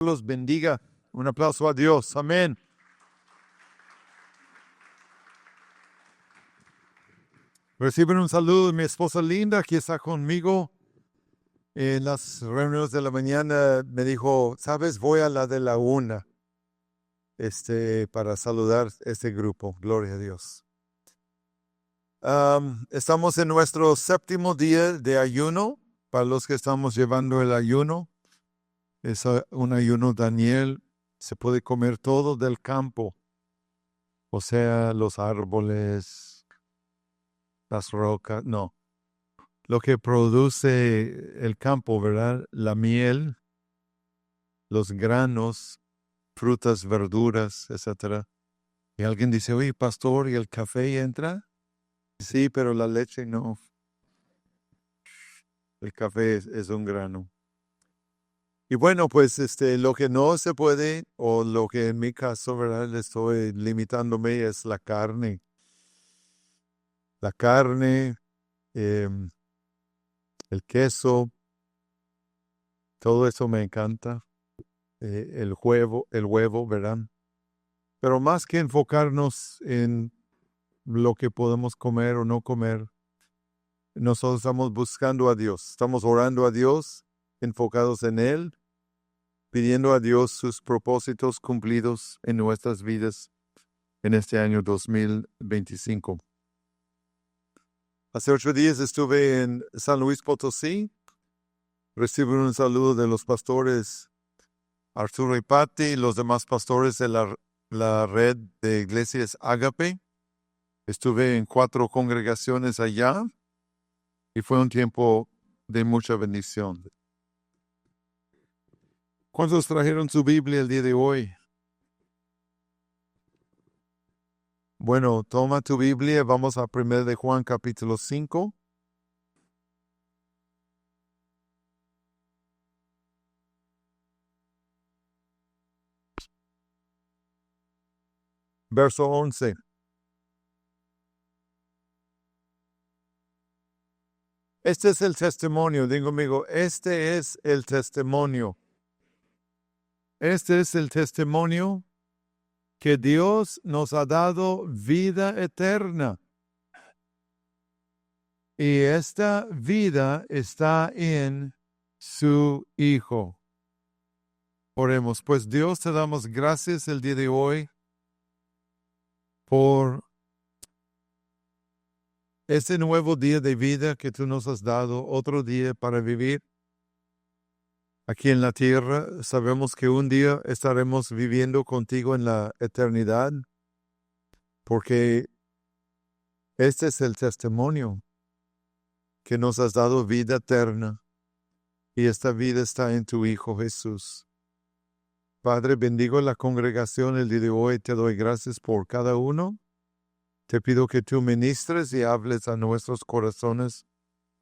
los bendiga. Un aplauso a Dios. Amén. Reciben un saludo de mi esposa linda que está conmigo. En las reuniones de la mañana me dijo, ¿sabes? Voy a la de la 1 para saludar este grupo. Gloria a Dios. Estamos en nuestro 7º día de ayuno. Para los que estamos llevando el ayuno, es un ayuno Daniel. Se puede comer todo del campo, o sea, los árboles, las rocas, no. Lo que produce el campo, ¿verdad? La miel, los granos, frutas, verduras, etc. Y alguien dice, oye, pastor, ¿y el café entra? Sí, pero la leche no. El café es un grano. Y bueno, pues lo que no se puede, o lo que en mi caso, ¿verdad? Estoy limitándome es la carne. La carne, el queso, todo eso me encanta. El huevo, ¿verdad? Pero más que enfocarnos en lo que podemos comer o no comer, nosotros estamos buscando a Dios. Estamos orando a Dios, enfocados en Él, pidiendo a Dios sus propósitos cumplidos en nuestras vidas en este año 2025. Hace 8 días estuve en San Luis Potosí. Recibí un saludo de los pastores Arturo y Patti, los demás pastores de la red de iglesias Ágape. Estuve en 4 congregaciones allá y fue un tiempo de mucha bendición. ¿Cuántos trajeron su Biblia el día de hoy? Bueno, toma tu Biblia, vamos a 1 de Juan capítulo 5. Verso 11. Este es el testimonio, digo amigo, este es el testimonio. Este es el testimonio que Dios nos ha dado vida eterna. Y esta vida está en su Hijo. Oremos, pues Dios, te damos gracias el día de hoy por este nuevo día de vida que tú nos has dado, otro día para vivir aquí en la tierra. Sabemos que un día estaremos viviendo contigo en la eternidad, porque este es el testimonio que nos has dado vida eterna, y esta vida está en tu Hijo Jesús. Padre, bendigo la congregación el día de hoy. Te doy gracias por cada uno. Te pido que tú ministres y hables a nuestros corazones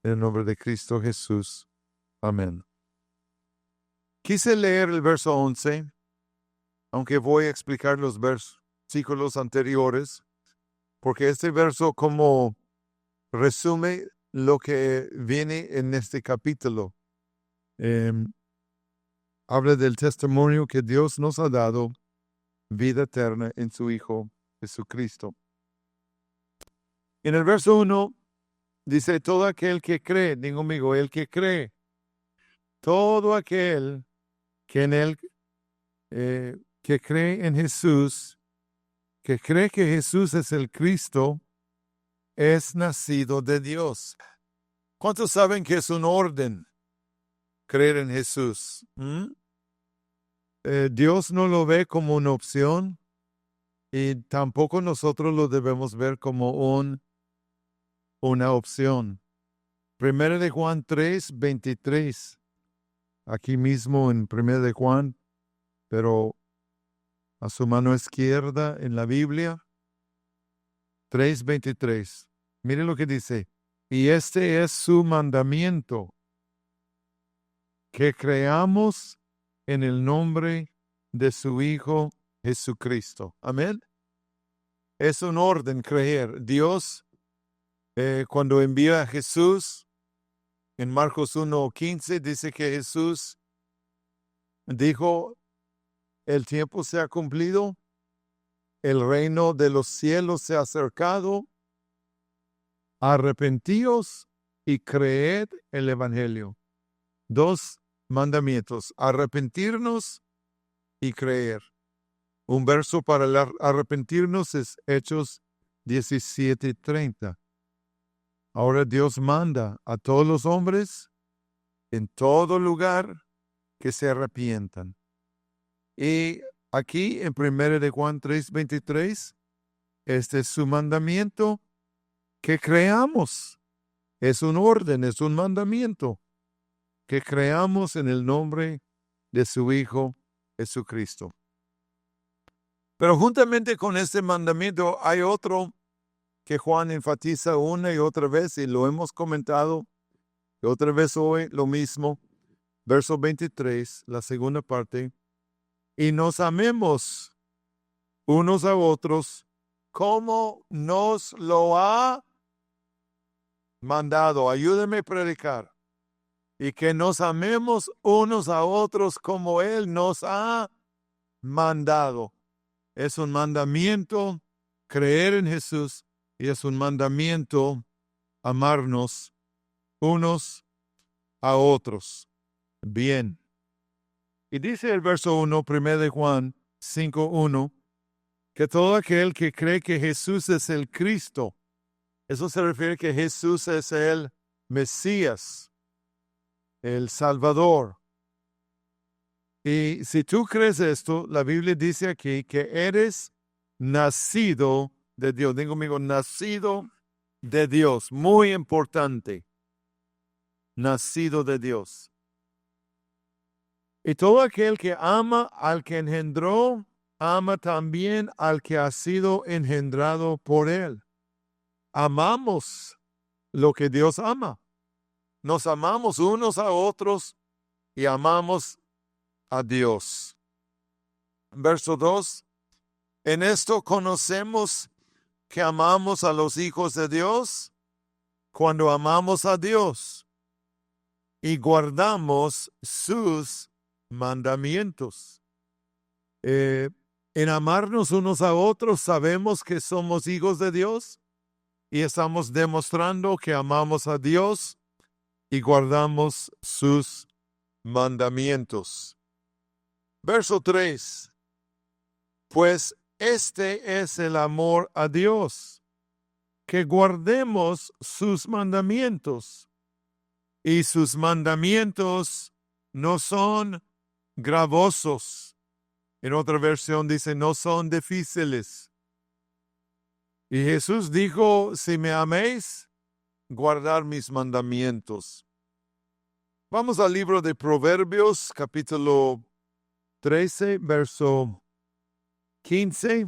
en el nombre de Cristo Jesús. Amén. Quise leer el verso 11, aunque voy a explicar los versículos anteriores, porque este verso como resume lo que viene en este capítulo. Habla del testimonio que Dios nos ha dado, vida eterna en su Hijo Jesucristo. En el verso 1 dice, todo aquel que cree, digo amigo, el que cree, todo aquel que en él, que cree en Jesús, que cree que Jesús es el Cristo, es nacido de Dios. ¿Cuántos saben que es un orden creer en Jesús? Dios no lo ve como una opción y tampoco nosotros lo debemos ver como una opción. 1 de Juan 3:23, aquí mismo en 1 de Juan, pero a su mano izquierda en la Biblia, 3:23. Mire lo que dice. Y este es su mandamiento, que creamos en el nombre de su Hijo Jesucristo. Amén. Es un orden creer. Dios, cuando envía a Jesús, en Marcos 1:15, dice que Jesús dijo, el tiempo se ha cumplido, el reino de los cielos se ha acercado. Arrepentíos y creed el Evangelio. 2 mandamientos, arrepentirnos y creer. Un verso para el arrepentirnos es Hechos 17:30. Ahora Dios manda a todos los hombres en todo lugar que se arrepientan. Y aquí en 1 de Juan 3:23, este es su mandamiento, que creamos. Es un orden, es un mandamiento, que creamos en el nombre de su Hijo Jesucristo. Pero juntamente con este mandamiento hay otro que Juan enfatiza una y otra vez, y lo hemos comentado, y otra vez hoy lo mismo. Verso 23, la segunda parte. Y nos amemos unos a otros como nos lo ha mandado. Ayúdeme a predicar. Y que nos amemos unos a otros como Él nos ha mandado. Es un mandamiento creer en Jesús y es un mandamiento amarnos unos a otros. Bien. Y dice el verso 1, 1 de Juan 5:1, que todo aquel que cree que Jesús es el Cristo, eso se refiere que Jesús es el Mesías, el Salvador. Y si tú crees esto, la Biblia dice aquí que eres nacido de Dios. Digo conmigo, nacido de Dios. Muy importante. Nacido de Dios. Y todo aquel que ama al que engendró, ama también al que ha sido engendrado por él. Amamos lo que Dios ama. Nos amamos unos a otros y amamos a Dios. Verso 2. En esto conocemos que amamos a los hijos de Dios cuando amamos a Dios y guardamos sus mandamientos. En amarnos unos a otros sabemos que somos hijos de Dios y estamos demostrando que amamos a Dios y guardamos sus mandamientos. Verso 3. Pues este es el amor a Dios, que guardemos sus mandamientos. Y sus mandamientos no son gravosos. En otra versión dice, no son difíciles. Y Jesús dijo, si me améis, guardar mis mandamientos. Vamos al libro de Proverbios, capítulo 13, verso 15.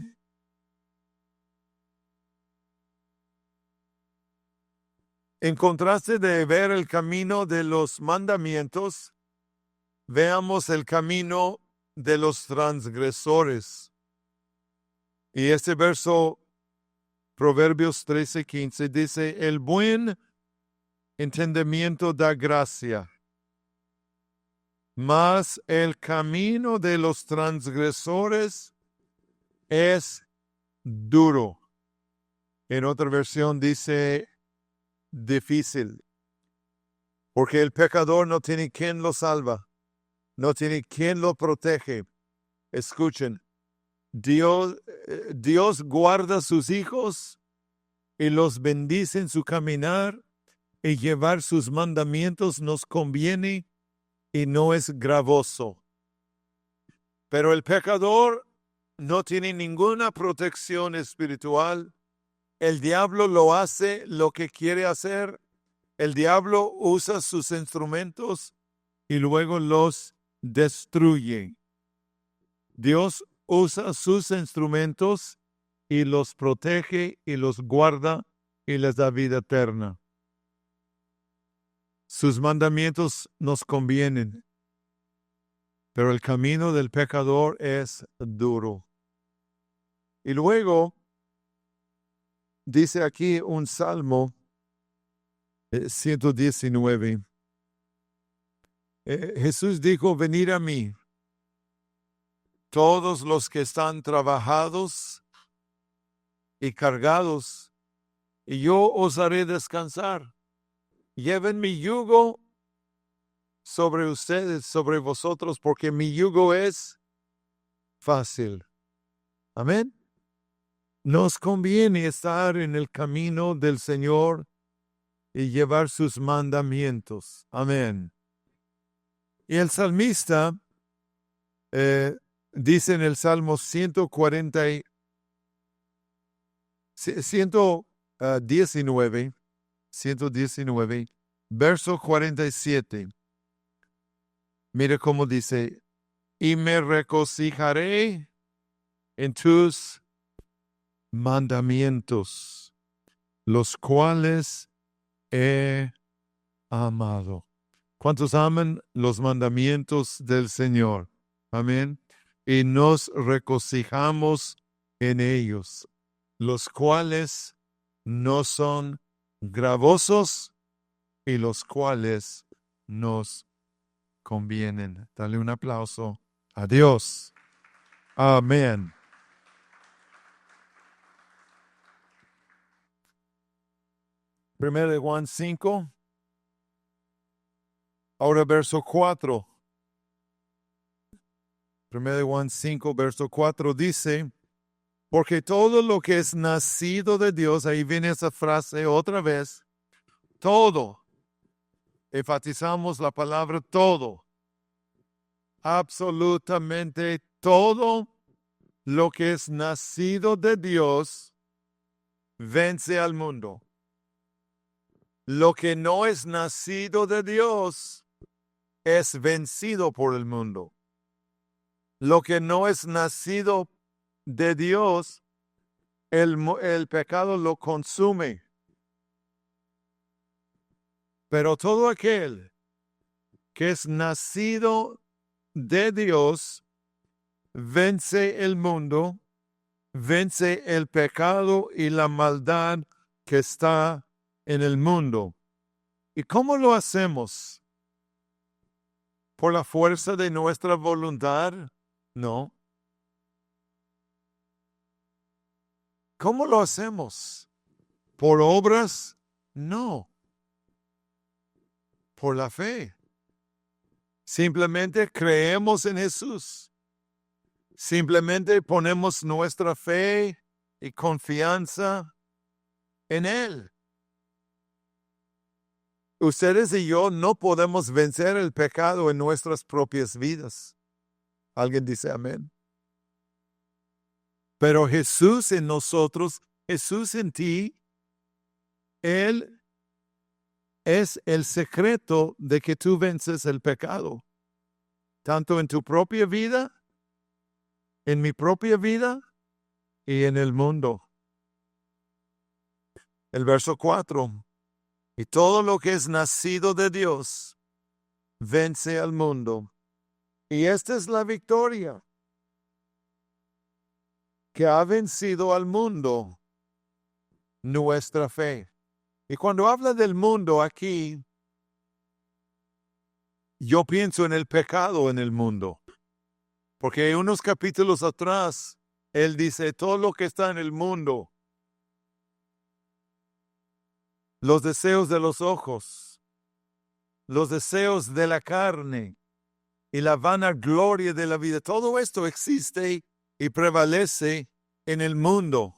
En contraste de ver el camino de los mandamientos, veamos el camino de los transgresores. Y este verso, Proverbios 13:15, dice, el buen entendimiento da gracia, mas el camino de los transgresores es duro. En otra versión dice difícil, porque el pecador no tiene quien lo salva, no tiene quien lo protege. Escuchen, Dios guarda a sus hijos y los bendice en su caminar, y llevar sus mandamientos nos conviene y no es gravoso. Pero el pecador no tiene ninguna protección espiritual. El diablo lo hace lo que quiere hacer. El diablo usa sus instrumentos y luego los destruye. Dios usa sus instrumentos y los protege y los guarda y les da vida eterna. Sus mandamientos nos convienen, pero el camino del pecador es duro. Y luego dice aquí un salmo 119. Jesús dijo, venid a mí, todos los que están trabajados y cargados, y yo os haré descansar. Lleven mi yugo sobre ustedes, sobre vosotros, porque mi yugo es fácil. Amén. Nos conviene estar en el camino del Señor y llevar sus mandamientos. Amén. Y el salmista dice en el Salmo 119, verso 47. Mire cómo dice: y me regocijaré en tus mandamientos, los cuales he amado. ¿Cuántos aman los mandamientos del Señor? Amén. Y nos regocijamos en ellos, los cuales no son gravosos y los cuales nos convienen. Dale un aplauso a Dios. Amén. Primero de Juan 5. Ahora verso 4. Primero de Juan 5, verso 4 dice: porque todo lo que es nacido de Dios, ahí viene esa frase otra vez, todo. Enfatizamos la palabra todo. Absolutamente todo lo que es nacido de Dios vence al mundo. Lo que no es nacido de Dios es vencido por el mundo. Lo que no es nacido de Dios, el pecado lo consume. Pero todo aquel que es nacido de Dios vence el mundo, vence el pecado y la maldad que está en el mundo. ¿Y cómo lo hacemos? ¿Por la fuerza de nuestra voluntad? No. ¿Cómo lo hacemos? ¿Por obras? No. Por la fe. Simplemente creemos en Jesús. Simplemente ponemos nuestra fe y confianza en Él. Ustedes y yo no podemos vencer el pecado en nuestras propias vidas. ¿Alguien dice amén? Pero Jesús en nosotros, Jesús en ti, Él es el secreto de que tú vences el pecado. Tanto en tu propia vida, en mi propia vida y en el mundo. El verso 4. Y todo lo que es nacido de Dios vence al mundo. Y esta es la victoria que ha vencido al mundo, nuestra fe. Y cuando habla del mundo aquí, yo pienso en el pecado en el mundo. Porque hay unos capítulos atrás, él dice, todo lo que está en el mundo, los deseos de los ojos, los deseos de la carne y la vanagloria de la vida, todo esto existe y prevalece en el mundo.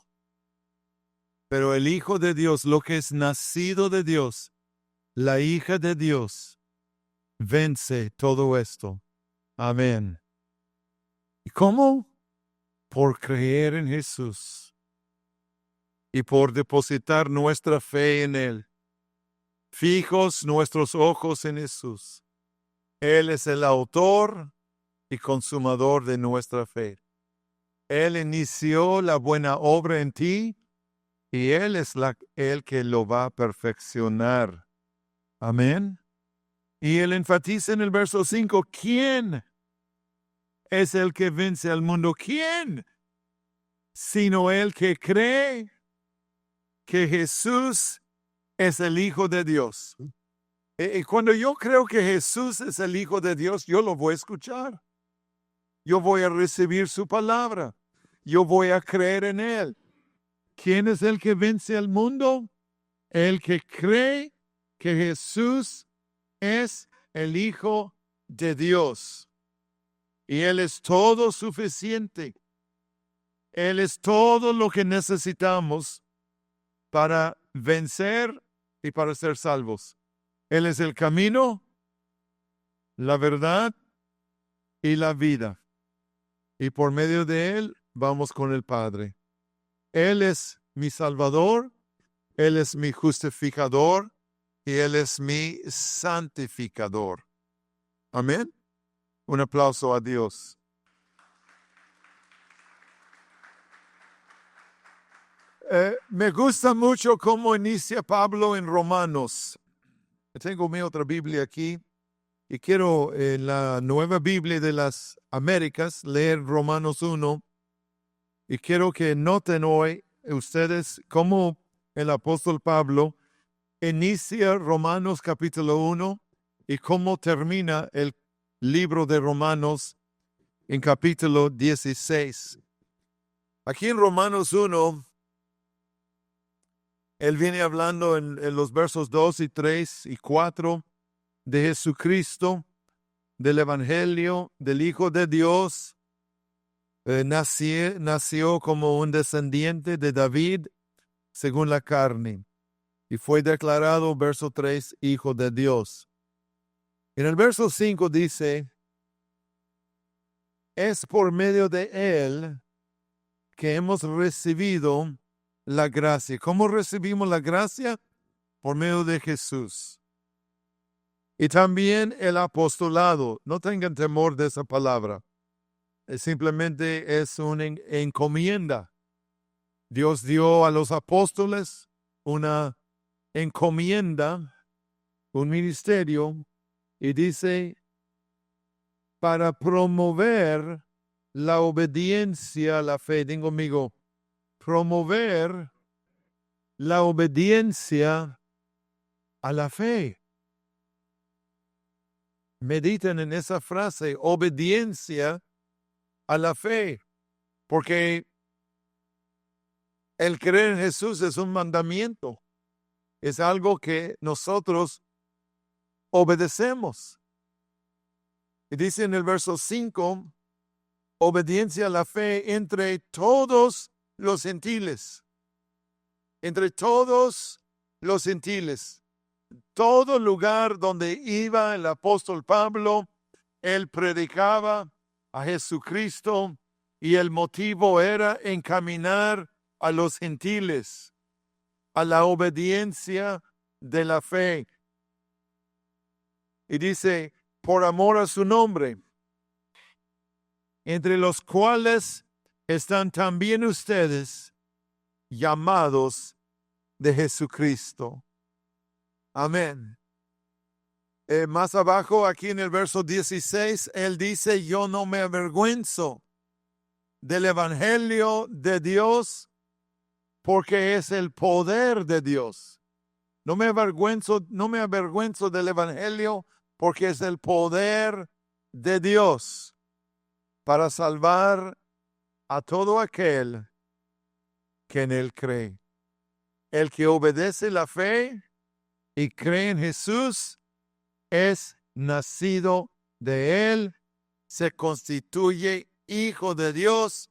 Pero el Hijo de Dios, lo que es nacido de Dios, la hija de Dios, vence todo esto. Amén. ¿Y cómo? Por creer en Jesús y por depositar nuestra fe en Él. Fijos nuestros ojos en Jesús. Él es el autor y consumador de nuestra fe. Él inició la buena obra en ti y Él es el que lo va a perfeccionar. Amén. Y Él enfatiza en el verso 5, ¿quién es el que vence al mundo? ¿Quién? Sino el que cree que Jesús es el Hijo de Dios. Y cuando yo creo que Jesús es el Hijo de Dios, yo lo voy a escuchar. Yo voy a recibir su palabra. Yo voy a creer en Él. ¿Quién es el que vence al mundo? El que cree que Jesús es el Hijo de Dios. Y Él es todo suficiente. Él es todo lo que necesitamos para vencer y para ser salvos. Él es el camino, la verdad y la vida. Y por medio de Él vamos con el Padre. Él es mi Salvador, Él es mi justificador y Él es mi santificador. Amén. Un aplauso a Dios. Me gusta mucho cómo inicia Pablo en Romanos. Tengo mi otra Biblia aquí y quiero en la Nueva Biblia de las Américas leer Romanos 1 y quiero que noten hoy ustedes cómo el apóstol Pablo inicia Romanos capítulo 1 y cómo termina el libro de Romanos en capítulo 16. Aquí en Romanos 1, él viene hablando en los versos 2 y 3 y 4 de Jesucristo, del Evangelio, del Hijo de Dios. Nació como un descendiente de David según la carne y fue declarado, verso 3, Hijo de Dios. En el verso 5 dice, es por medio de Él que hemos recibido la gracia. ¿Cómo recibimos la gracia? Por medio de Jesús. Y también el apostolado. No tengan temor de esa palabra. Simplemente es una encomienda. Dios dio a los apóstoles una encomienda, un ministerio, y dice, para promover la obediencia a la fe. Digo, amigo, promover la obediencia a la fe. Mediten en esa frase, obediencia a la fe, porque el creer en Jesús es un mandamiento, es algo que nosotros obedecemos. Y dice en el verso 5, obediencia a la fe entre todos los gentiles. Entre todos los gentiles. Todo lugar donde iba el apóstol Pablo, él predicaba a Jesucristo y el motivo era encaminar a los gentiles a la obediencia de la fe. Y dice, por amor a su nombre, entre los cuales están también ustedes llamados de Jesucristo. Amén. Más abajo, aquí en el verso 16, él dice, yo no me avergüenzo del Evangelio de Dios, porque es el poder de Dios. No me avergüenzo del Evangelio, porque es el poder de Dios para salvar a todo aquel que en él cree. El que obedece la fe y cree en Jesús es nacido de él, se constituye hijo de Dios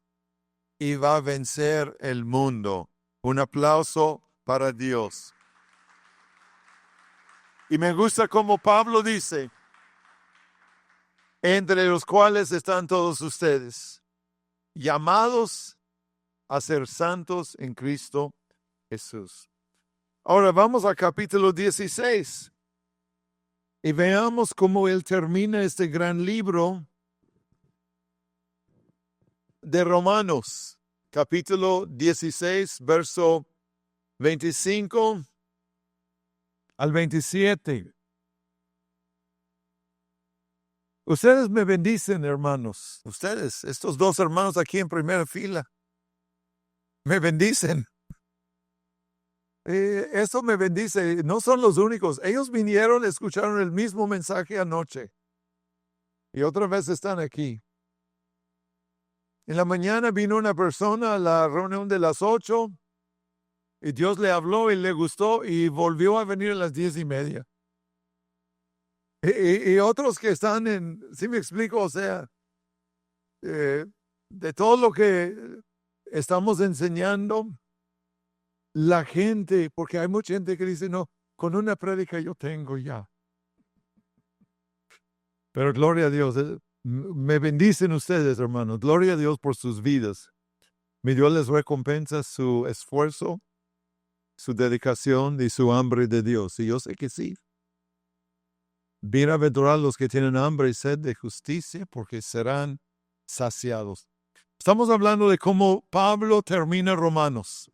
y va a vencer el mundo. Un aplauso para Dios. Y me gusta como Pablo dice, entre los cuales están todos ustedes, llamados a ser santos en Cristo Jesús. Ahora vamos al capítulo 16 y veamos cómo él termina este gran libro de Romanos, capítulo 16, verso 25 al 27. Ustedes me bendicen, hermanos. Ustedes, estos dos hermanos aquí en primera fila, me bendicen. Eso me bendice. No son los únicos. Ellos vinieron, escucharon el mismo mensaje anoche. Y otra vez están aquí. En la mañana vino una persona a la reunión de las 8 y Dios le habló y le gustó y volvió a venir a las 10:30. Y otros que están ¿sí me explico? O sea, de todo lo que estamos enseñando, la gente, porque hay mucha gente que dice, no, con una prédica yo tengo ya. Pero gloria a Dios, me bendicen ustedes, hermanos. Gloria a Dios por sus vidas. Mi Dios les recompensa su esfuerzo, su dedicación y su hambre de Dios. Y yo sé que sí. Bienaventurados los que tienen hambre y sed de justicia, porque serán saciados. Estamos hablando de cómo Pablo termina Romanos.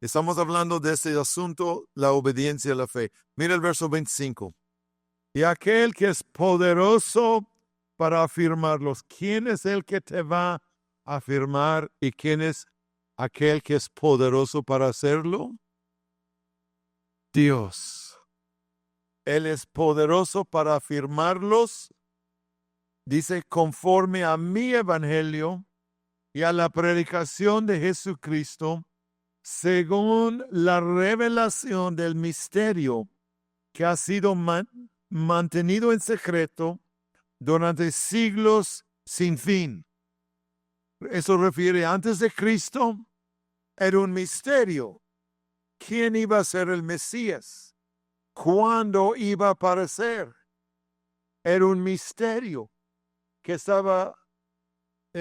Estamos hablando de ese asunto, la obediencia a la fe. Mira el verso 25. Y aquel que es poderoso para afirmarlos. ¿Quién es el que te va a afirmar y quién es aquel que es poderoso para hacerlo? Dios. Él es poderoso para afirmarlos. Dice, conforme a mi evangelio y a la predicación de Jesucristo, según la revelación del misterio que ha sido mantenido en secreto durante siglos sin fin. Eso refiere antes de Cristo, era un misterio. ¿Quién iba a ser el Mesías? ¿Cuándo iba a aparecer? Era un misterio que estaba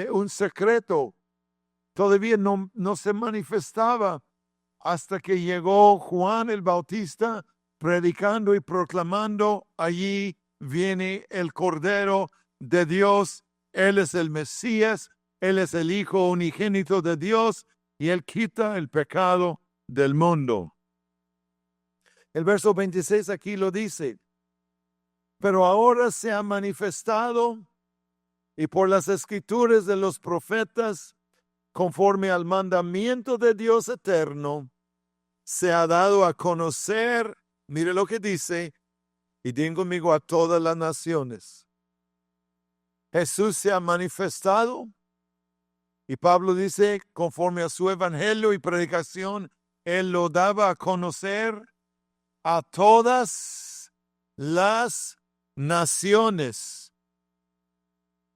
un secreto. Todavía no se manifestaba hasta que llegó Juan el Bautista predicando y proclamando, allí viene el Cordero de Dios, Él es el Mesías, Él es el Hijo unigénito de Dios y Él quita el pecado del mundo. El verso 26 aquí lo dice, pero ahora se ha manifestado y por las escrituras de los profetas, conforme al mandamiento de Dios eterno, se ha dado a conocer, mire lo que dice, y diga conmigo, a todas las naciones. Jesús se ha manifestado y Pablo dice, conforme a su evangelio y predicación, él lo daba a conocer a todas las naciones.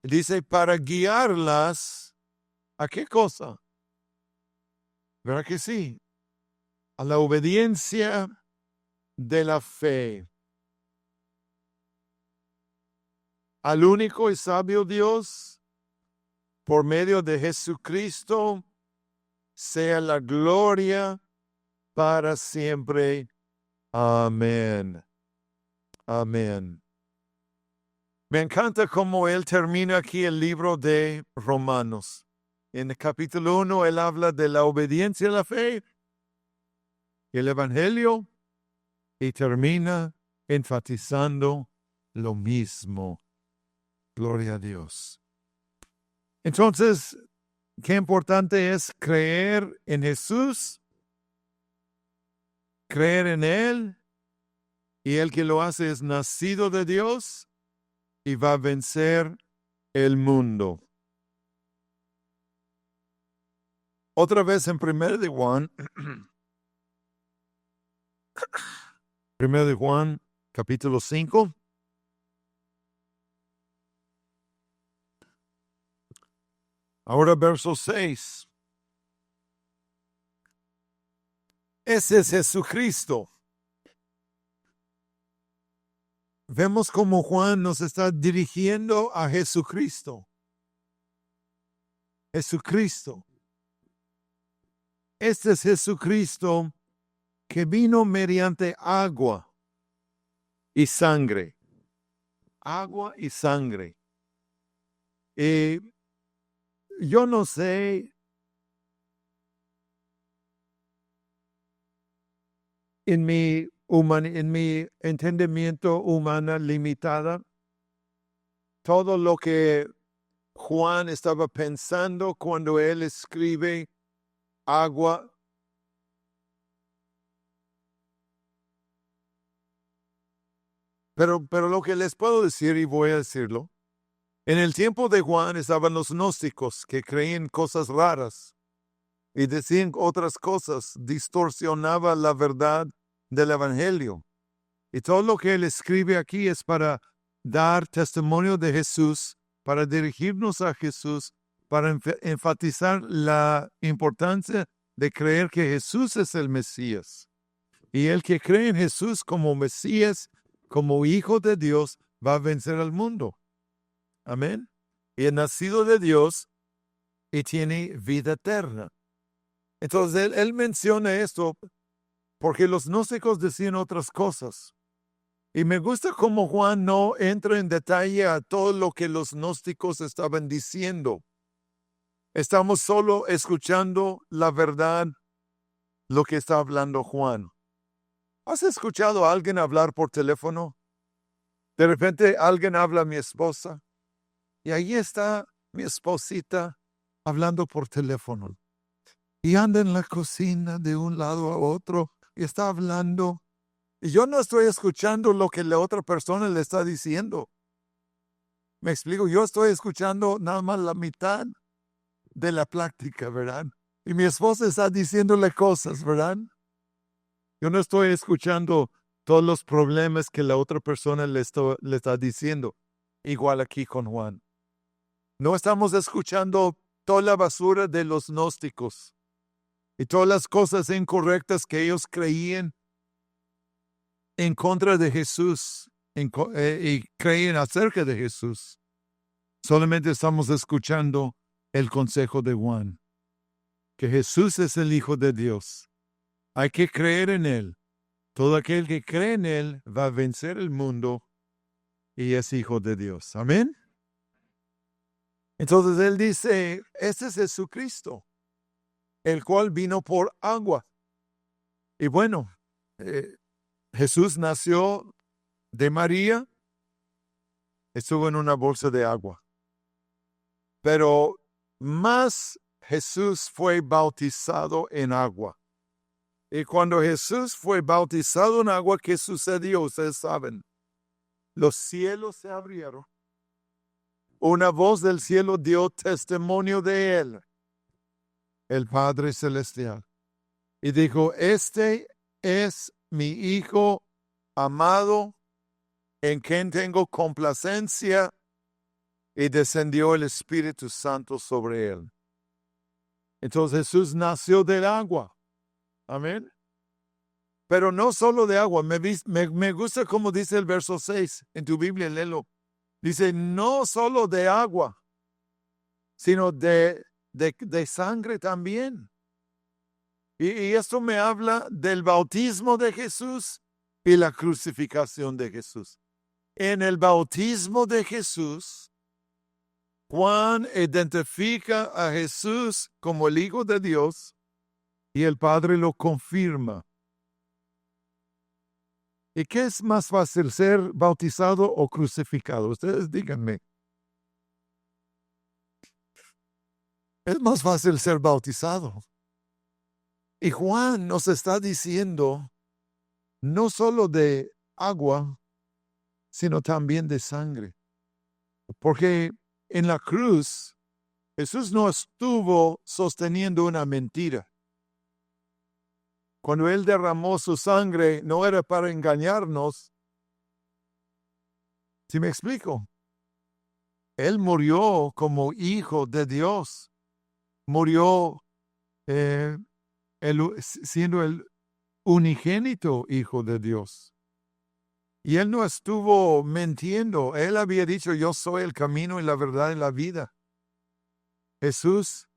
Dice, para guiarlas, ¿a qué cosa? ¿Verdad que sí? A la obediencia de la fe. Al único y sabio Dios, por medio de Jesucristo, sea la gloria para siempre. Amén. Amén. Me encanta cómo él termina aquí el libro de Romanos. En el capítulo 1, él habla de la obediencia a la fe, el evangelio, y termina enfatizando lo mismo. Gloria a Dios. Entonces, qué importante es creer en Jesús, creer en Él, y el que lo hace es nacido de Dios y va a vencer el mundo. Otra vez en 1 de Juan, 1 de Juan, capítulo 5. Ahora verso 6. Ese es Jesucristo. Vemos cómo Juan nos está dirigiendo a Jesucristo. Jesucristo. Este es Jesucristo que vino mediante agua y sangre. Agua y sangre. Yo no sé en mi entendimiento humano limitada, todo lo que Juan estaba pensando cuando él escribe agua. Pero lo que les puedo decir, y voy a decirlo, En el tiempo de Juan estaban los gnósticos que creían cosas raras y decían otras cosas, distorsionaba la verdad del Evangelio. Y todo lo que él escribe aquí es para dar testimonio de Jesús, para dirigirnos a Jesús, para enfatizar la importancia de creer que Jesús es el Mesías. Y el que cree en Jesús como Mesías, como Hijo de Dios, va a vencer al mundo. Amén. Y es nacido de Dios y tiene vida eterna. Entonces él menciona esto porque los gnósticos decían otras cosas. Y me gusta cómo Juan no entra en detalle a todo lo que los gnósticos estaban diciendo. Estamos solo escuchando la verdad, lo que está hablando Juan. ¿Has escuchado a alguien hablar por teléfono? De repente alguien habla a mi esposa y ahí está mi esposita hablando por teléfono. Y anda en la cocina de un lado a otro y está hablando. Y yo no estoy escuchando lo que la otra persona le está diciendo. Me explico, yo estoy escuchando nada más la mitad de la plática, ¿verdad? Y mi esposa está diciéndole cosas, ¿verdad? Yo no estoy escuchando todos los problemas que la otra persona le está diciendo. Igual aquí con Juan. No estamos escuchando toda la basura de los gnósticos y todas las cosas incorrectas que ellos creían en contra de Jesús y creían acerca de Jesús. Solamente estamos escuchando el consejo de Juan, que Jesús es el Hijo de Dios. Hay que creer en Él. Todo aquel que cree en Él va a vencer el mundo y es Hijo de Dios. Amén. Entonces Él dice, este es Jesucristo, el cual vino por agua. Y bueno, Jesús nació de María, estuvo en una bolsa de agua. Pero más Jesús fue bautizado en agua. Y cuando Jesús fue bautizado en agua, ¿qué sucedió? Ustedes saben, los cielos se abrieron. Una voz del cielo dio testimonio de él, el Padre Celestial. Y dijo, este es mi Hijo amado, en quien tengo complacencia, y descendió el Espíritu Santo sobre él. Entonces Jesús nació del agua. Amén. Pero no solo de agua. Me gusta como dice el verso 6 en tu Biblia, léelo. Dice, no solo de agua, sino de sangre también. Y esto me habla del bautismo de Jesús y la crucificación de Jesús. En el bautismo de Jesús, Juan identifica a Jesús como el Hijo de Dios y el Padre lo confirma. ¿Y qué es más fácil, ser bautizado o crucificado? Ustedes díganme. Es más fácil ser bautizado. Y Juan nos está diciendo no solo de agua, sino también de sangre. Porque en la cruz, Jesús no estuvo sosteniendo una mentira. Cuando Él derramó su sangre, no era para engañarnos. ¿Sí me explico? Él murió como Hijo de Dios. Murió siendo el unigénito Hijo de Dios. Y Él no estuvo mintiendo. Él había dicho, yo soy el camino y la verdad y la vida. Jesús,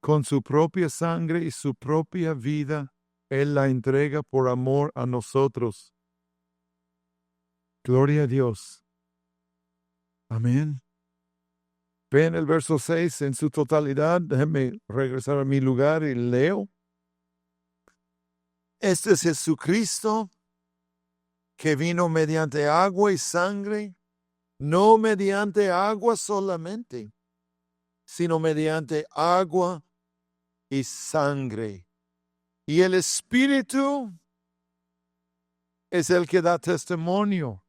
con su propia sangre y su propia vida, Él la entrega por amor a nosotros. Gloria a Dios. Amén. Ven el verso 6 en su totalidad. Déjenme regresar a mi lugar y leo. Este es Jesucristo que vino mediante agua y sangre, no mediante agua solamente, sino mediante agua y sangre. Y el Espíritu es el que da testimonio.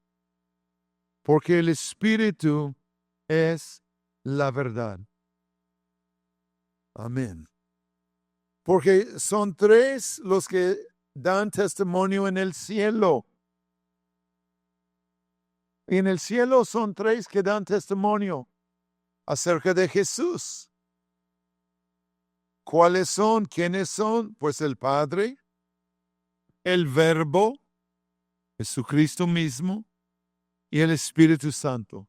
porque el Espíritu es la verdad. Amén. Porque son tres los que dan testimonio en el cielo. Y en el cielo son tres que dan testimonio acerca de Jesús. ¿Cuáles son? ¿Quiénes son? Pues el Padre, el Verbo, Jesucristo mismo, y el Espíritu Santo.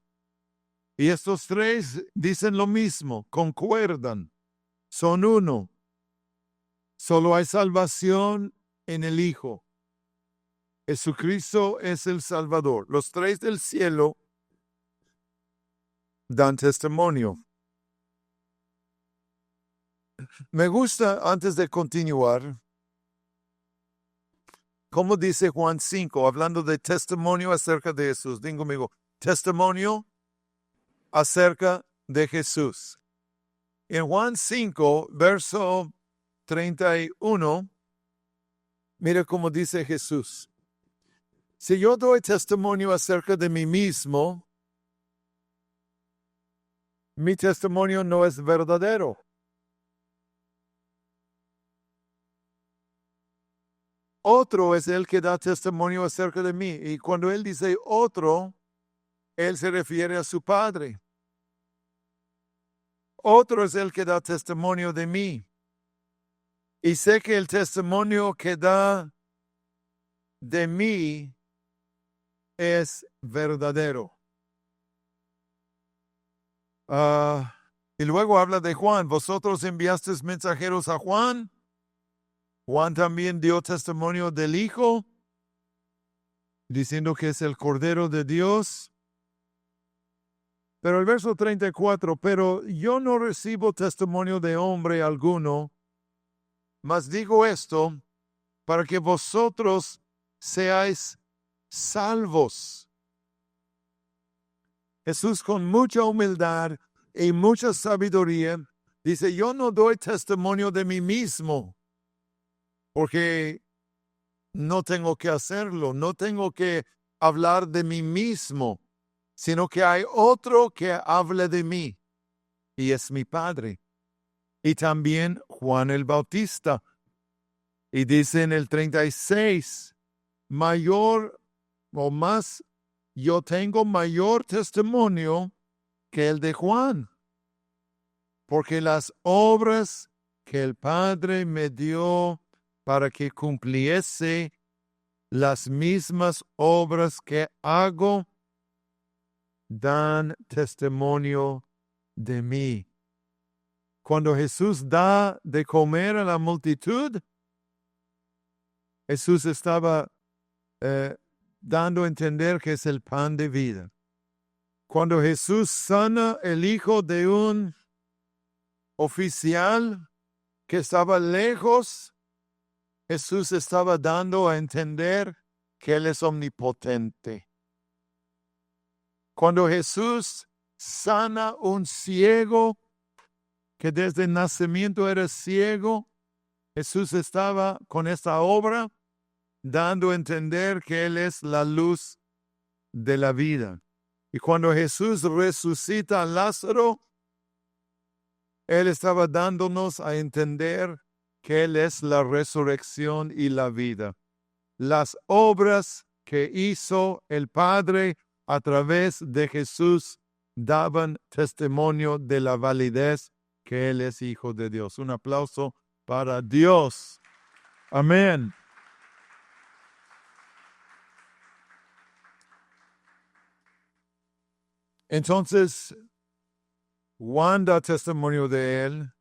Y estos tres dicen lo mismo, concuerdan, son uno. Solo hay salvación en el Hijo. Jesucristo es el Salvador. Los tres del cielo dan testimonio. Me gusta, antes de continuar, como dice Juan 5, hablando de testimonio acerca de Jesús. Digo conmigo, testimonio acerca de Jesús. En Juan 5, verso 31, mira cómo dice Jesús. Si yo doy testimonio acerca de mí mismo, mi testimonio no es verdadero. Otro es el que da testimonio acerca de mí. Y cuando él dice otro, él se refiere a su Padre. Otro es el que da testimonio de mí. Y sé que el testimonio que da de mí es verdadero. Y luego habla de Juan. Vosotros enviasteis mensajeros a Juan. Juan también dio testimonio del Hijo, diciendo que es el Cordero de Dios. Pero el verso 34, pero yo no recibo testimonio de hombre alguno, mas digo esto para que vosotros seáis salvos. Jesús, con mucha humildad y mucha sabiduría, dice, yo no doy testimonio de mí mismo, porque no tengo que hacerlo, no tengo que hablar de mí mismo, sino que hay otro que hable de mí, y es mi Padre. Y también Juan el Bautista. Y dice en el 36, mayor o más, yo tengo mayor testimonio que el de Juan, porque las obras que el Padre me dio para que cumpliese las mismas obras que hago, dan testimonio de mí. Cuando Jesús da de comer a la multitud, Jesús estaba dando a entender que es el pan de vida. Cuando Jesús sana el hijo de un oficial que estaba lejos, Jesús estaba dando a entender que Él es omnipotente. Cuando Jesús sana un ciego que desde el nacimiento era ciego, Jesús estaba con esta obra dando a entender que Él es la luz de la vida. Y cuando Jesús resucita a Lázaro, Él estaba dándonos a entender que Él es la resurrección y la vida. Las obras que hizo el Padre a través de Jesús daban testimonio de la validez que Él es Hijo de Dios. Un aplauso para Dios. Amén. Entonces, Juan da testimonio de Él,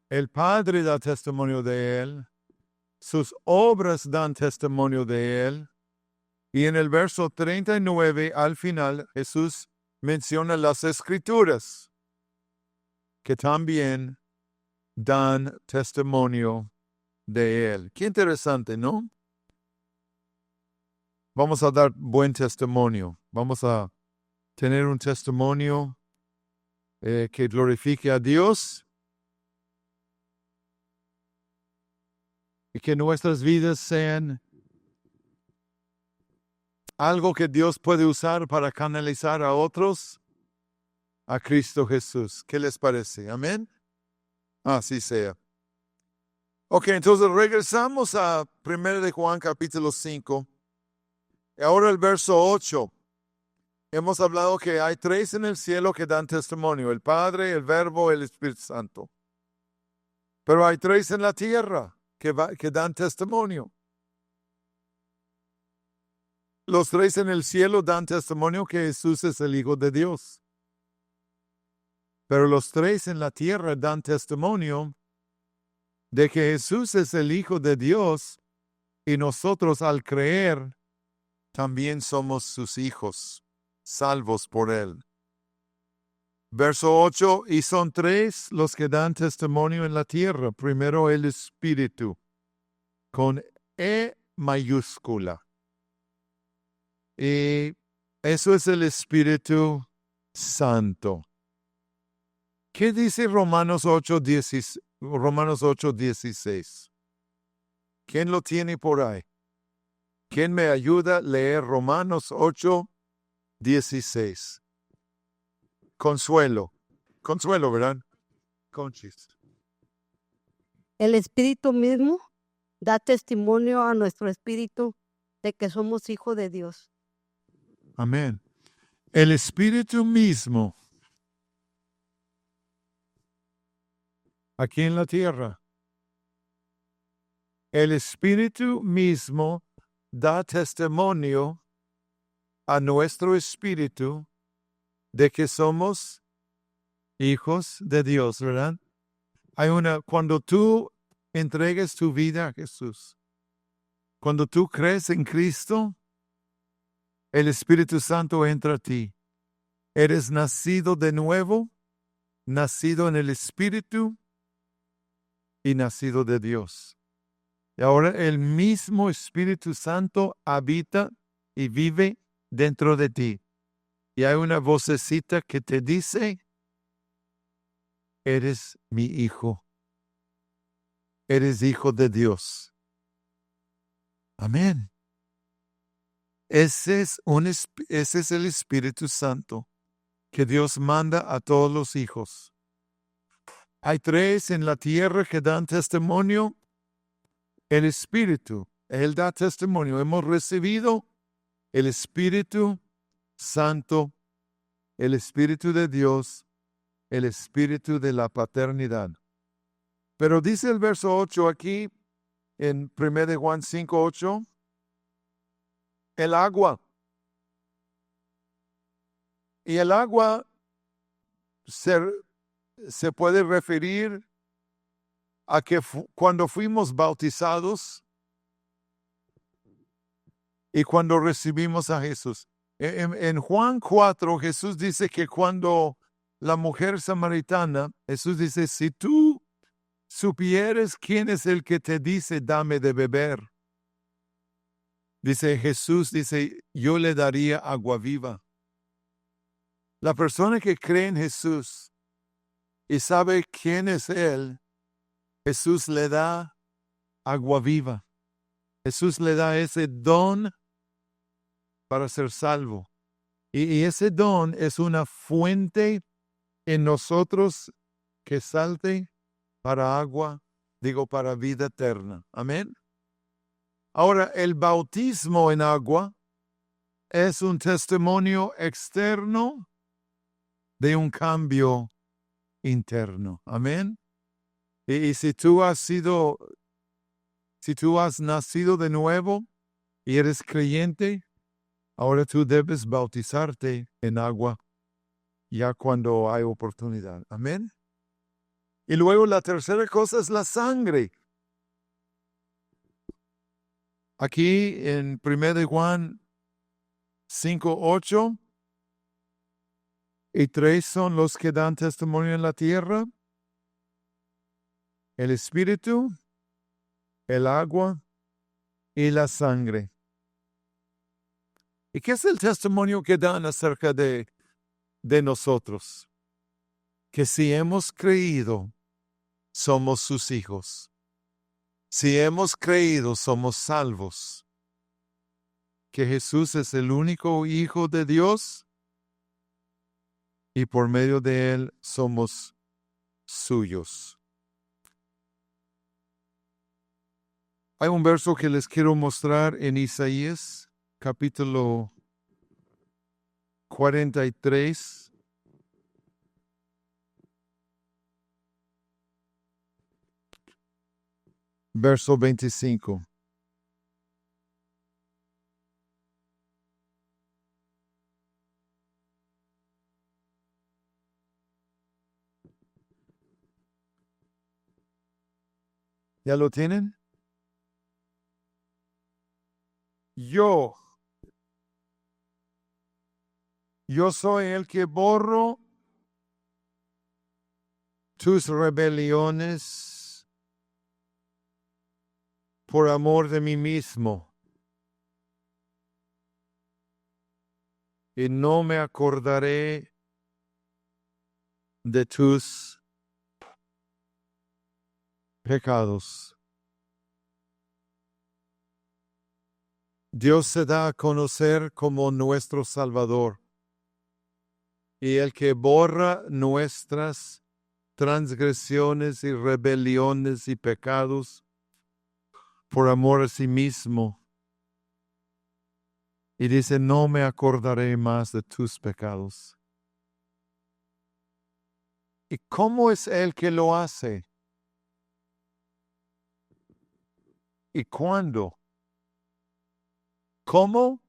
el Padre da testimonio de Él, sus obras dan testimonio de Él, y en el verso 39 al final Jesús menciona las Escrituras, que también dan testimonio de Él. Qué interesante, ¿no? Vamos a dar buen testimonio, vamos a tener un testimonio que glorifique a Dios y que nuestras vidas sean algo que Dios puede usar para canalizar a otros a Cristo Jesús. ¿Qué les parece? Amén. Así sea. Ok, entonces regresamos a 1 de Juan capítulo 5. Ahora el verso 8. Hemos hablado que hay 3 en el cielo que dan testimonio: el Padre, el Verbo, el Espíritu Santo. Pero hay 3 en la tierra que dan testimonio. Los 3 en el cielo dan testimonio que Jesús es el Hijo de Dios. Pero los 3 en la tierra dan testimonio de que Jesús es el Hijo de Dios y nosotros al creer también somos sus hijos, salvos por Él. Verso 8, y son 3 los que dan testimonio en la tierra. Primero el Espíritu, con E mayúscula. Y eso es el Espíritu Santo. ¿Qué dice Romanos 8:16? ¿Quién lo tiene por ahí? ¿Quién me ayuda a leer Romanos 8:16? Consuelo, ¿verdad? Conchis. El Espíritu mismo da testimonio a nuestro espíritu de que somos hijos de Dios. Amén. El Espíritu mismo, aquí en la tierra, el Espíritu mismo da testimonio a nuestro espíritu de que somos hijos de Dios, ¿verdad? Cuando tú entregues tu vida a Jesús, cuando tú crees en Cristo, el Espíritu Santo entra a ti. Eres nacido de nuevo, nacido en el Espíritu y nacido de Dios. Y ahora el mismo Espíritu Santo habita y vive dentro de ti. Y hay una vocecita que te dice: eres mi hijo. Eres hijo de Dios. Amén. Ese es el Espíritu Santo que Dios manda a todos los hijos. Hay 3 en la tierra que dan testimonio. El Espíritu, Él da testimonio. Hemos recibido el Espíritu Santo, el Espíritu de Dios, el Espíritu de la paternidad. Pero dice el verso 8 aquí, en 1 de Juan 5:8, el agua. Y el agua se puede referir a que cuando fuimos bautizados y cuando recibimos a Jesús. En Juan 4, Jesús dice que cuando la mujer samaritana, Jesús dice: si tú supieres quién es el que te dice, dame de beber. Jesús dice: yo le daría agua viva. La persona que cree en Jesús y sabe quién es Él, Jesús le da agua viva. Jesús le da ese don para ser salvo. Y ese don es una fuente en nosotros que salte para agua, para vida eterna. Amén. Ahora, el bautismo en agua es un testimonio externo de un cambio interno. Amén. Y si tú has nacido de nuevo y eres creyente, ahora tú debes bautizarte en agua ya cuando hay oportunidad. Amén. Y luego la tercera cosa es la sangre. Aquí en 1 de Juan 5:8, y 3 son los que dan testimonio en la tierra: el Espíritu, el agua y la sangre. ¿Y qué es el testimonio que dan acerca de nosotros? Que si hemos creído, somos sus hijos. Si hemos creído, somos salvos. que Jesús es el único Hijo de Dios y por medio de Él somos suyos. Hay un verso que les quiero mostrar en Isaías, capítulo 43. Verso 25. ¿Ya lo tienen? Yo soy el que borro tus rebeliones por amor de mí mismo. Y no me acordaré de tus pecados. Dios se da a conocer como nuestro Salvador y el que borra nuestras transgresiones y rebeliones y pecados por amor a sí mismo. Y dice, no me acordaré más de tus pecados. ¿Y cómo es Él que lo hace? ¿Y cuándo? ¿Cómo?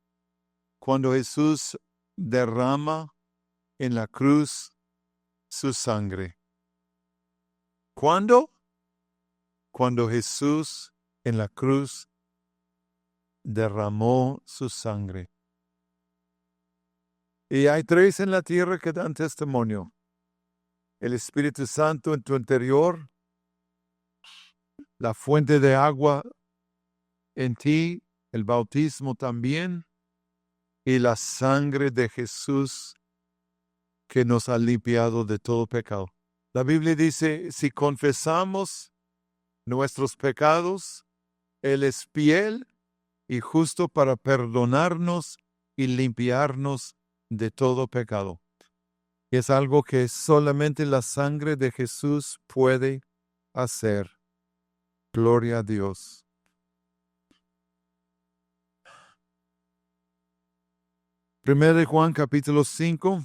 Cuando Jesús derrama en la cruz su sangre. ¿Cuándo? Cuando Jesús en la cruz derramó su sangre. Y hay 3 en la tierra que dan testimonio. El Espíritu Santo en tu interior, la fuente de agua en ti, el bautismo también, y la sangre de Jesús que nos ha limpiado de todo pecado. La Biblia dice, si confesamos nuestros pecados, Él es fiel y justo para perdonarnos y limpiarnos de todo pecado. Es algo que solamente la sangre de Jesús puede hacer. Gloria a Dios. Primero de Juan, capítulo 5.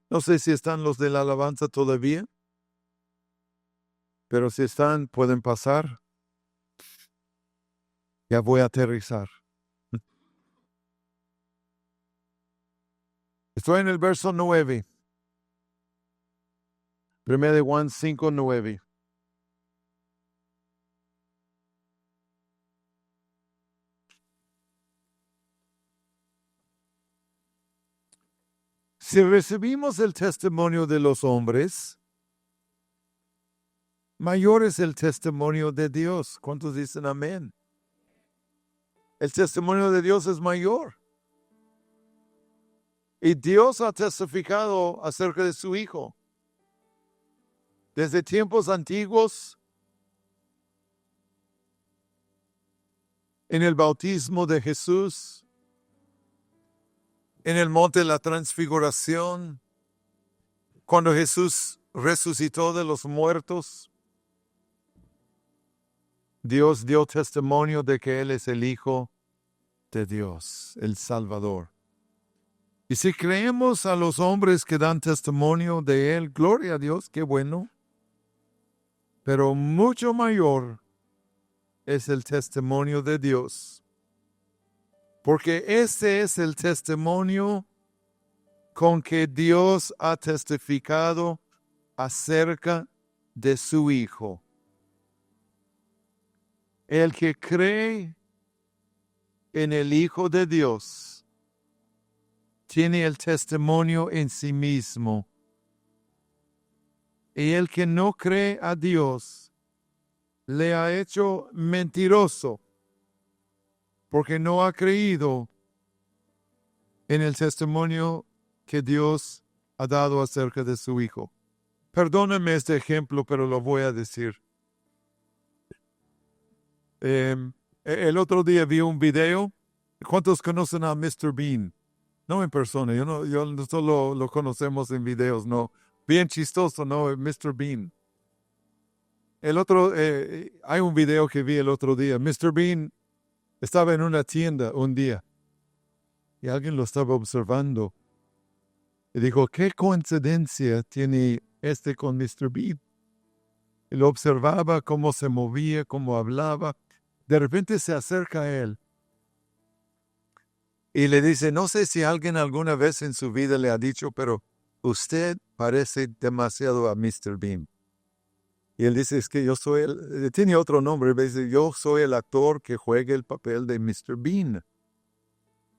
No sé si están los de la alabanza todavía, pero si están, pueden pasar. Ya voy a aterrizar. Estoy en el verso 9. Primero de Juan 5, 9. Si recibimos el testimonio de los hombres, mayor es el testimonio de Dios. ¿Cuántos dicen amén? El testimonio de Dios es mayor. Y Dios ha testificado acerca de su Hijo. Desde tiempos antiguos, en el bautismo de Jesús, en el monte de la transfiguración, cuando Jesús resucitó de los muertos, Dios dio testimonio de que Él es el Hijo de Dios, el Salvador. Y si creemos a los hombres que dan testimonio de Él, gloria a Dios, qué bueno. Pero mucho mayor es el testimonio de Dios. Porque ese es el testimonio con que Dios ha testificado acerca de su Hijo. El que cree en el Hijo de Dios tiene el testimonio en sí mismo. Y el que no cree a Dios le ha hecho mentiroso, porque no ha creído en el testimonio que Dios ha dado acerca de su Hijo. Perdónenme este ejemplo, pero lo voy a decir. El otro día vi un video ¿Cuántos conocen a Mr. Bean? No en persona, yo solo lo conocemos en videos, no. Bien chistoso, ¿no? Mr. Bean. Hay un video que vi el otro día. Mr. Bean estaba en una tienda un día y alguien lo estaba observando. Y dijo, ¿qué coincidencia tiene con Mr. Bean? Y lo observaba, cómo se movía, cómo hablaba. De repente se acerca a él y le dice, no sé si alguien alguna vez en su vida le ha dicho, pero usted parece demasiado a Mr. Bean. Y él dice, es que yo soy tiene otro nombre, dice, yo soy el actor que juega el papel de Mr. Bean.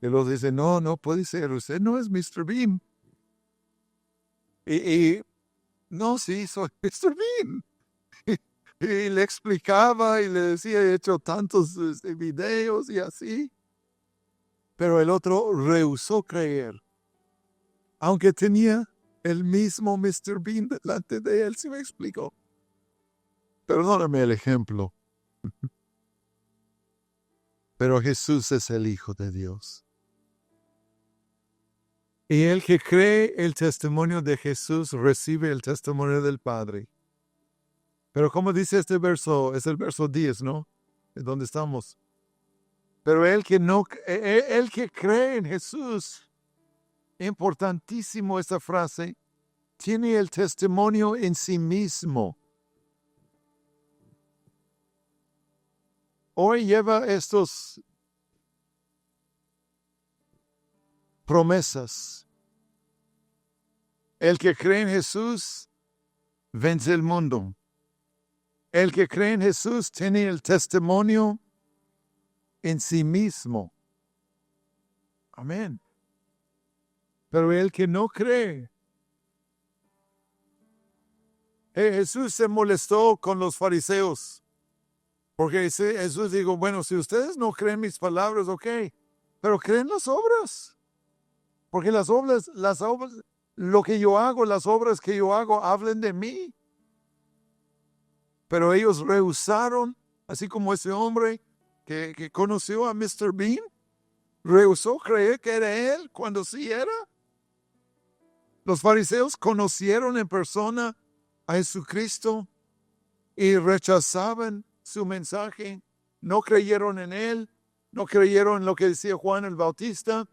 Y él dice, no puede ser, usted no es Mr. Bean. No, sí, soy Mr. Bean. Y le explicaba y le decía, he hecho tantos videos y así. Pero el otro rehusó creer. Aunque tenía el mismo Mr. Bean delante de él, ¿sí me explicó? Perdóname el ejemplo. Pero Jesús es el Hijo de Dios. Y el que cree el testimonio de Jesús recibe el testimonio del Padre. Pero como dice este verso, es el verso 10, ¿no? Es donde estamos. Pero el que cree en Jesús, importantísimo esta frase, tiene el testimonio en sí mismo. Hoy lleva estos promesas. El que cree en Jesús vence el mundo. El que cree en Jesús tiene el testimonio en sí mismo. Amén. Pero el que no cree, Jesús se molestó con los fariseos. Porque Jesús dijo, bueno, si ustedes no creen mis palabras, ok, pero creen las obras. Porque las obras, lo que yo hago, las obras que yo hago, hablen de mí. Pero ellos rehusaron, así como ese hombre que conoció a Mr. Bean, rehusó creer que era él cuando sí era. Los fariseos conocieron en persona a Jesucristo y rechazaban su mensaje, no creyeron en él, no creyeron en lo que decía Juan el Bautista,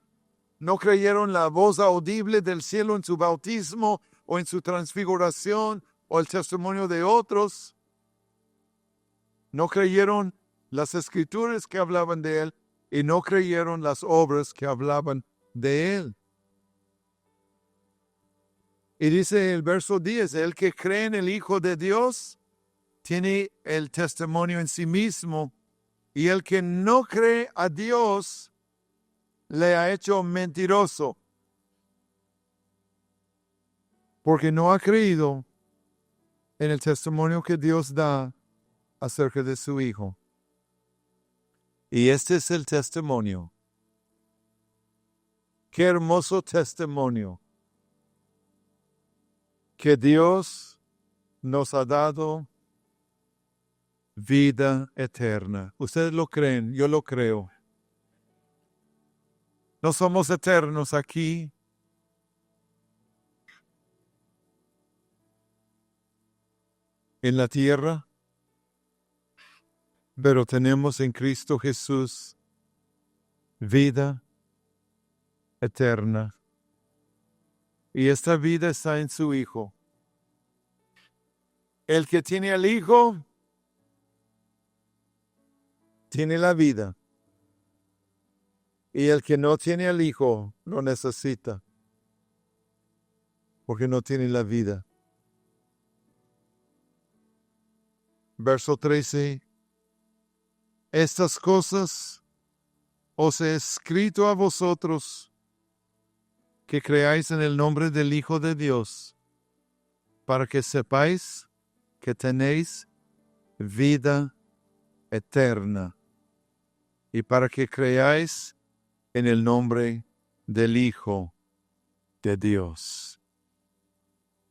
no creyeron la voz audible del cielo en su bautismo o en su transfiguración o el testimonio de otros. No creyeron las escrituras que hablaban de él y no creyeron las obras que hablaban de él. Y dice el verso 10, el que cree en el Hijo de Dios tiene el testimonio en sí mismo, y el que no cree a Dios le ha hecho mentiroso, porque no ha creído en el testimonio que Dios da acerca de su Hijo. Y este es el testimonio. Qué hermoso testimonio que Dios nos ha dado vida eterna. Ustedes lo creen, yo lo creo. No somos eternos aquí. En la tierra, pero tenemos en Cristo Jesús vida eterna. Y esta vida está en su Hijo. El que tiene al Hijo tiene la vida. Y el que no tiene al Hijo lo necesita, porque no tiene la vida. Verso 13. Estas cosas os he escrito a vosotros, que creáis en el nombre del Hijo de Dios, para que sepáis que tenéis vida eterna, y para que creáis en el nombre del Hijo de Dios.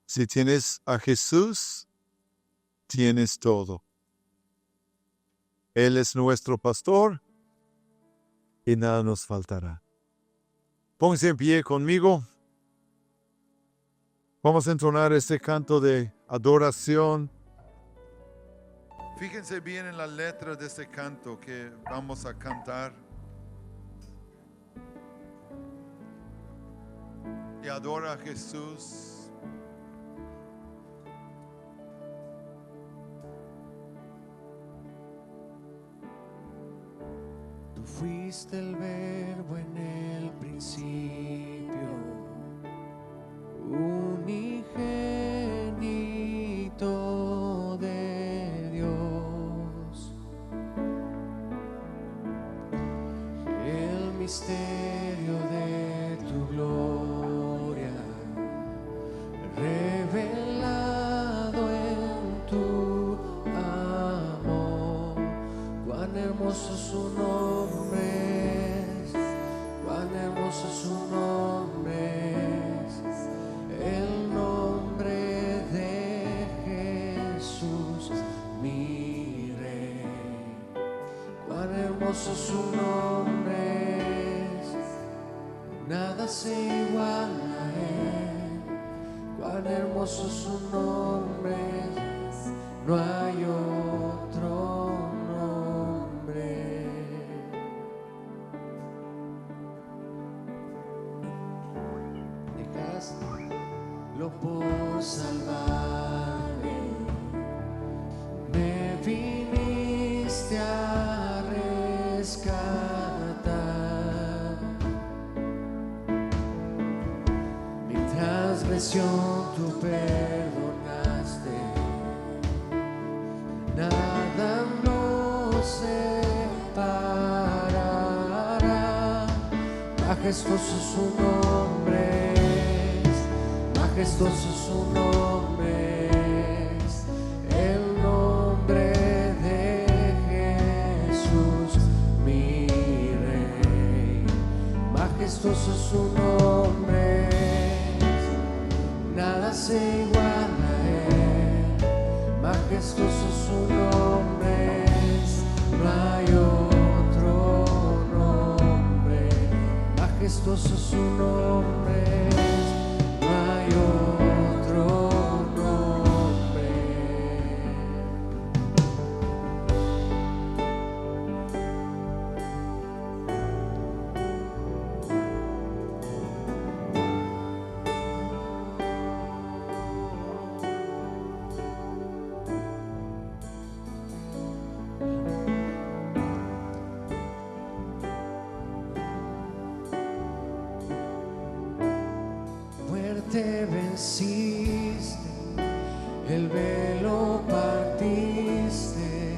Si tienes a Jesús, tienes todo. Él es nuestro pastor y nada nos faltará. Pónganse en pie conmigo. Vamos a entonar este canto de adoración. Fíjense bien en la letra de este canto que vamos a cantar. Y adora a Jesús. Tú fuiste el verbo en el principio, unigénito de Dios. El misterio de tu gloria revelado en tu amor. Cuán hermoso su nombre es, cuán hermoso su nombre es, el nombre de Jesús, mi Rey. Cuán hermoso su nombre es, nada se iguala a él. Cuán hermoso su nombre es, no hay otro nombre. Dejaste-lo por salvarme, me viniste a rescatar. Mi transgresión tú perdonaste, nada nos separará. Majestuoso su nombre es, majestuoso su nombre es, el nombre de Jesús, mi Rey. Majestuoso su nombre es, nada se iguala a él. Majestuoso su nombre es, no hay otro nombre. Majestuoso su nombre es, no hay otro nombre. Muerte venciste, el velo partiste,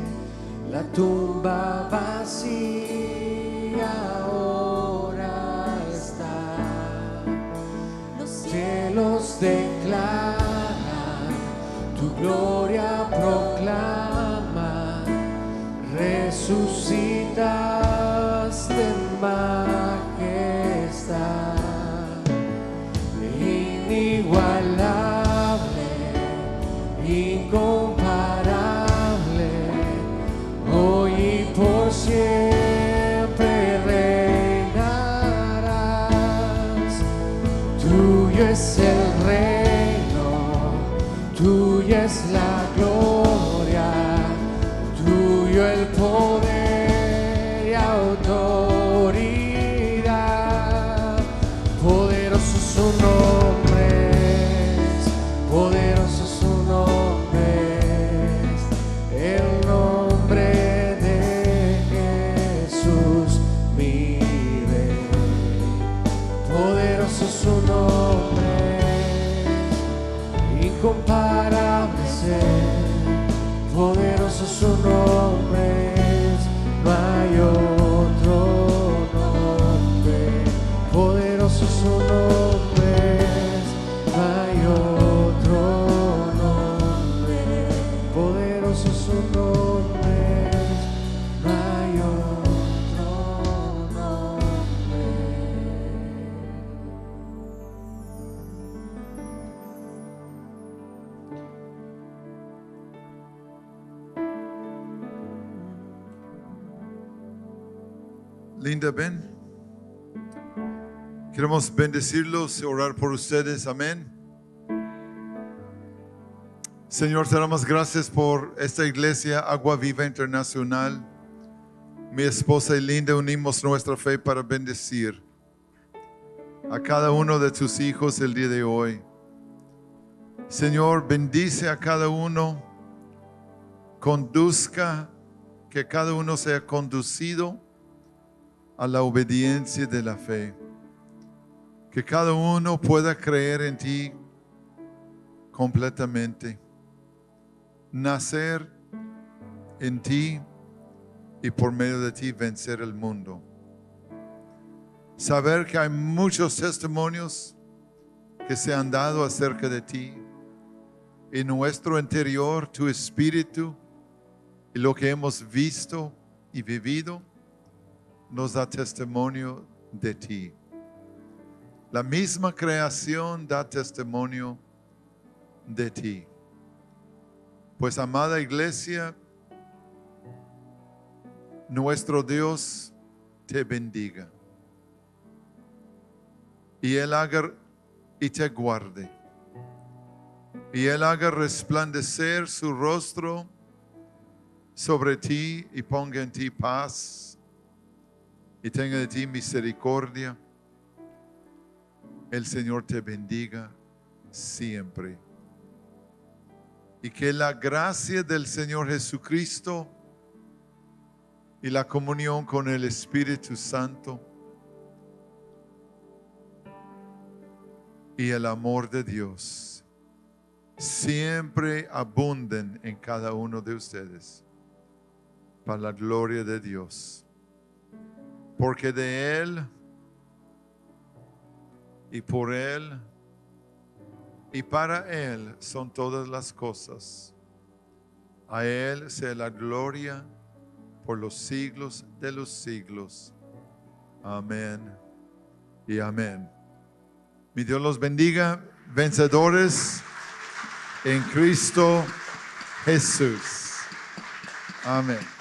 la tumba vacía ahora está. Los cielos declaran, tu gloria proclama, resucitaste en majestad. Inigualable, incomparable, hoy y por siempre reinarás. Tuyo es el reino, tuya es la gloria, tuyo el poder y autoridad. Poderoso su nombre es, poderoso su nombre es, el nombre de Jesús, mi Rey. Poderoso su nombre es, incomparable ser. Poderoso su nombre es, no hay otro nombre. Poderoso su nombre es, no hay otro nombre. Poderoso su nombre es, no hay otro nombre. Linda, ven. Queremos bendecirlos y orar por ustedes. Amén. Señor, te damos gracias por esta iglesia Agua Viva Internacional. Mi esposa y Linda, unimos nuestra fe para bendecir a cada uno de tus hijos el día de hoy. Señor, bendice a cada uno, conduzca, que cada uno sea conducido a la obediencia de la fe. Que cada uno pueda creer en ti completamente, nacer en ti y por medio de ti vencer el mundo. Saber que hay muchos testimonios que se han dado acerca de ti. En nuestro interior, tu espíritu y lo que hemos visto y vivido nos da testimonio de ti. La misma creación da testimonio de ti. Pues, amada iglesia, nuestro Dios te bendiga. Y Él haga y te guarde. Y Él haga resplandecer su rostro sobre ti y ponga en ti paz. Y tenga de ti misericordia. El Señor te bendiga siempre. Y que la gracia del Señor Jesucristo y la comunión con el Espíritu Santo y el amor de Dios siempre abunden en cada uno de ustedes para la gloria de Dios. Porque de Él y por Él y para Él son todas las cosas. A Él sea la gloria por los siglos de los siglos. Amén y amén. Mi Dios los bendiga, vencedores en Cristo Jesús. Amén.